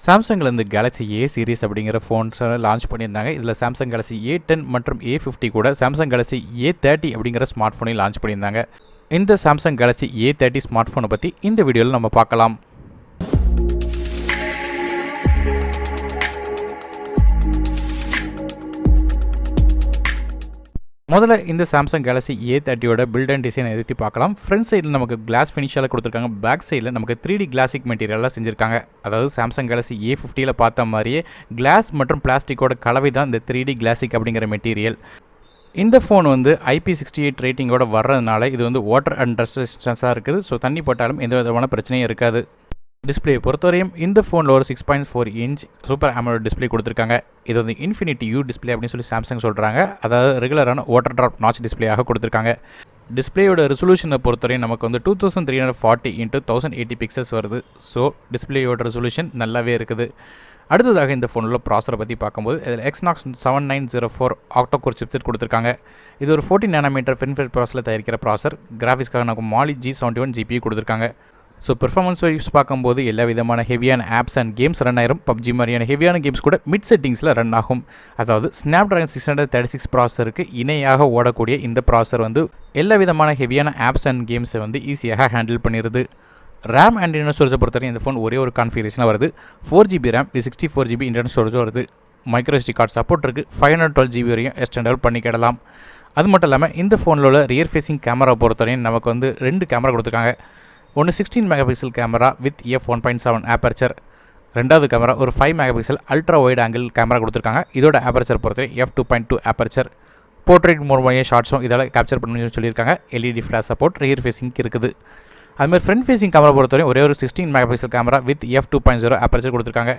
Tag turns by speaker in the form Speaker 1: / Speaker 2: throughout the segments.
Speaker 1: சாம்சங்லேருந்து Galaxy A series அப்படிங்கிற ஃபோன்ஸை launch பண்ணியிருந்தாங்க. இதில் சாம்சங் கேலக்ஸி A10 மற்றும் A50 கூட சாம்சங் கேலக்ஸி A30 அப்படிங்கிற ஸ்மார்ட் ஃபோனையும் லான்ச் பண்ணியிருந்தாங்க. இந்த சாம்சங் கேலக்ஸி A30 ஸ்மார்ட் ஃபோனை பற்றி இந்த வீடியோவில் நம்ம பார்க்கலாம். முதல்ல இந்த சாம்சங் கேலக்ஸி A30யோட பில்ட் அண்ட் டிசைனை எதிர்த்து பார்க்கலாம். ஃப்ரண்ட் சைடில் நமக்கு கிளாஸ் ஃபினிஷால் கொடுத்துருக்காங்க. பேக் சைடில் நமக்கு 3D கிளாசிக் மெட்டீரியலாக செஞ்சுருக்காங்க. அதாவது சாம்சங் கேலக்ஸி A50யில் பார்த்த மாதிரியே கிளாஸ் மற்றும் பிளாஸ்டிக்கோட கலவை தான் இந்த 3D கிளாசிக் அப்படிங்கிற மெட்டீரியல். இந்த ஃபோன் வந்து IP68 ரேட்டிங்கோட வர்றதுனால இது வந்து வாட்டர் அண்ட் டஸ்ட் ரெசிஸ்டன்ஸாக இருக்குது. ஸோ தண்ணி போட்டாலும் எந்த விதமான பிரச்சனையும் இருக்காது. டிஸ்பிளே பொறுத்தவரையும் இந்த ஃபோனில் ஒரு 6.4 இன்ச் சூப்பர் AMOLED டிஸ்பிளே கொடுத்துருக்காங்க. இது வந்து இன்ஃபினிட்டி யூ டிஸ்பிளே அப்படின்னு சொல்லி சாம்சங் சொல்கிறாங்க. அதாவது ரெகுலரான வாட்டர் ட்ராப் நாச் டிஸ்பிளேயாக கொடுத்துருக்காங்க. டிஸ்பிளேயோட ரெசல்யூஷனை பொறுத்தவரையும் நமக்கு வந்து 2340 × 1080 பிக்சல்ஸ் வருது. ஸோ டிஸ்பிளேயோட ரெசல்யூஷன் நல்லாவே இருக்குது. அடுத்ததாக இந்த ஃபோனில் ப்ராசரை பற்றி பார்க்கும்போது இதில் Exynos 7904 ஆக்டோகோர் சிப்செட் கொடுத்துருக்காங்க. இது ஒரு 14 nm FinFET ப்ராசரில் தயாரிக்கிற ப்ராசர். கிராஃபிக்ஸ்க்காக நமக்கு Mali G71 GPU கொடுத்துருக்காங்க. ஸோ பெர்ஃபார்மன்ஸ் வைஸ் பார்க்கும்போது எல்லா விதமான ஹெவியான ஆப்ஸ் அண்ட் கேம்ஸ் ரன் ஆயிரும். PUBG மாதிரியான ஹெவியான கேம்ஸ் கூட மிட் செட்டிங்ஸில் ரன் ஆகும். அதாவது Snapdragon 636 ப்ராசருக்கு இணையாக ஓடக்கூடிய இந்த ப்ராசர் வந்து எல்லா விதமான ஹெவியான ஆப்ஸ் அண்ட் கேம்ஸை வந்து ஈஸியாக ஹேண்டில் பண்ணிடுது. ரேம் அண்ட் இன்டர்னல் ஸ்டோரேஜை பொறுத்தவரை இந்த ஃபோன் ஒரே ஒரு கான்ஃபிகரேஷனில் வருது. 4GB ரேம் 64GB இன்டர்னல் ஸ்டோரேஜும் வருது. மைக்ரோஎஸ்டி கார்டு சப்போர்ட் இருக்குது. 512GB வரையும் எக்ஸ்டெண்டபிள் பண்ணிக்கிடலாம். அது மட்டும் இல்லாமல் இந்த ஃபோனில் உள்ள ரியர் ஃபேஸிங் கேமரா பொறுத்தவரையும் நமக்கு வந்து 2 கேமரா கொடுத்துருக்காங்க. ஒன்று 16 megapixel camera with f1.7 aperture. ரெண்டாவது கேமரா ஒரு 5 megapixel ultra wide angle camera கொடுத்துருக்காங்க. இதோட ஆப்பர்ச்சர் பொறுத்தவரை f2.2 ஆப்பர்ச்சர். போர்ட்ரேட் மூலமாக ஷார்ட்ஸும் இதால் கேப்சர் பண்ணணும்னு சொல்லியிருக்காங்க. LED ஃப்ளாஷ் சப்போர்ட் ரியர் ஃபேஸிங்க்கு இருக்குது. அதுமாதிரி ஃப்ரண்ட் ஃபேஸிங் கேமரா பொறுத்தவரை ஒரே ஒரு 16 megapixel camera with f2.0 aperture கொடுத்துருக்காங்க.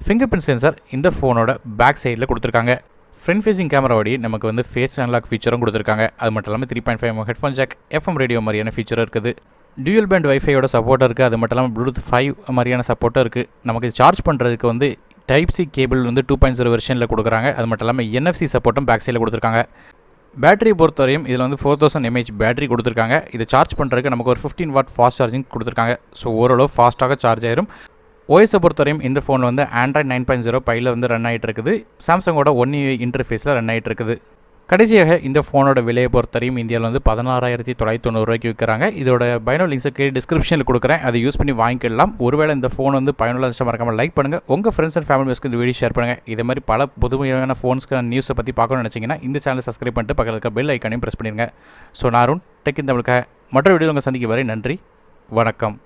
Speaker 1: ஃபிங்கர் பிரிண்ட் சென்சார் இந்த ஃபோனோட பேக் சைடில் கொடுத்துருக்காங்க. ஃப்ரண்ட் ஃபேஸிங் கேமராவோடய நமக்கு வந்து ஃபேஸ் அன்லாக் ஃபீச்சரும் கொடுத்துருக்காங்க. அது மட்டும் இல்லாமல் 3.5 ஹெட்ஃபோன் ஜாக், FM ரேடியோ மாதிரியான ஃபீச்சரும் இருக்குது. டியூயல் பேண்ட் வைஃபையோட சப்போர்ட் இருக்குது. அது மட்டும் இல்லாமல் ப்ளூடூத் 5 மாதிரியான சப்போர்ட்டும் இருக்குது. நமக்கு சார்ஜ் பண்ணுறதுக்கு வந்து Type-C கேபிள் வந்து 2.0 வெர்ஷனில் கொடுக்குறாங்க. அது மட்டும் இல்லாமல் NFC சப்போர்ட்டும் பேக் சைடில் கொடுத்துருக்காங்க. பேட்டரி பொறுத்தவரையும் இதில் வந்து 4000 mAh பேட்டரி கொடுத்துருக்காங்க. இதை சார்ஜ் பண்ணுறதுக்கு நமக்கு ஒரு 15 வாட் ஃபாஸ்ட் சார்ஜிங் கொடுத்துருக்காங்க. ஸோ ஓரளவு ஃபாஸ்ட்டாக சார்ஜ் ஆயிரும். OS பொறுத்தவரையும் இந்த ஃபோன் வந்து Android 9.0 பையில் வந்து ரன் ஆகிட்டு இருக்குது. சாம்சங்கோட One UI இன்டர்ஃபேஸில் ரன் ஆகிட்டு இருக்குது. கடைசியாக இந்த ஃபோனோட விலையை பொறுத்தவரையும் இந்தியாவில் வந்து 16,990 ரூபாய்க்கு விற்கிறாங்க. இதோட பயனுள்ள லிங்க்ஸை கீழே டிஸ்கிரிப்ஷனில் கொடுக்குறேன். அதை யூஸ் பண்ணி வாங்கிக்கலாம். ஒருவேளை இந்த ஃபோன் வந்து பயனுள்ள மறக்காமல் லைக் பண்ணுங்கள். உங்கள் ஃப்ரெண்ட்ஸ் அண்ட் ஃபேமிலி மெம்பர்ஸ்க்கு இந்த வீடியோ ஷேர் பண்ணுங்கள். இதே மாதிரி பல புதுமையான ஃபோன்ஸ்க்கு நியூஸை பற்றி பார்க்கணும்னு நினச்சிங்கன்னா இந்த சேனலை சப்ஸ்கிரைப் பண்ணிட்டு பக்கத்தில் இருக்க பெல் ஐக்கானையும் ப்ரெஸ் பண்ணிடுங்க. ஸோ நான் அருண் டெக் இந்த தமிழுக்காக மற்ற வீடியோ உங்கள் சந்திக்க வரை நன்றி, வணக்கம்.